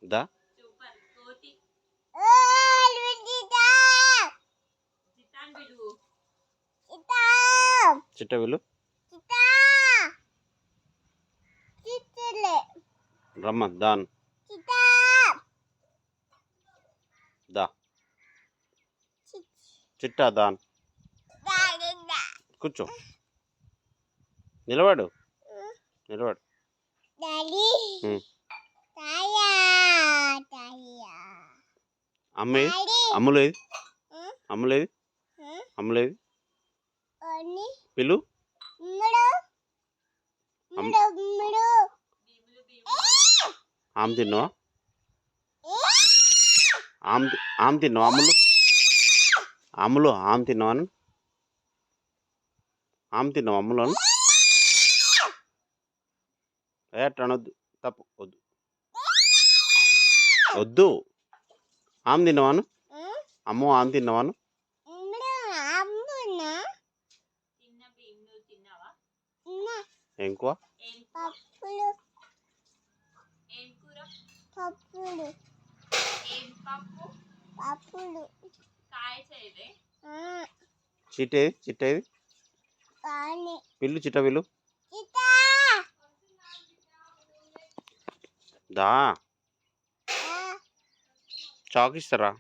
దా చిట్ట విలు రమ్మ దాన్ దా చిట్టా దాన్ కూర్చో నిలబడు నిలబడు అమ్మేది అమ్ములేది అమ్ములేది అమ్ములేది పిలు ఆమె తిన్నావా ఆమె తిన్నావా అమ్ములు ఆమె తిన్నావాను ఆమె తిన్నావా అమ్ములను అనొద్దు తప్పు వద్దు వద్దు ఆమె తిన్నావాను అమ్మో ఆమె తిన్నావాను ఇంకో చిట్టేది చిట్టేది పిల్లు చిట్ట పిల్లు దా చాక్ ఇస్తారా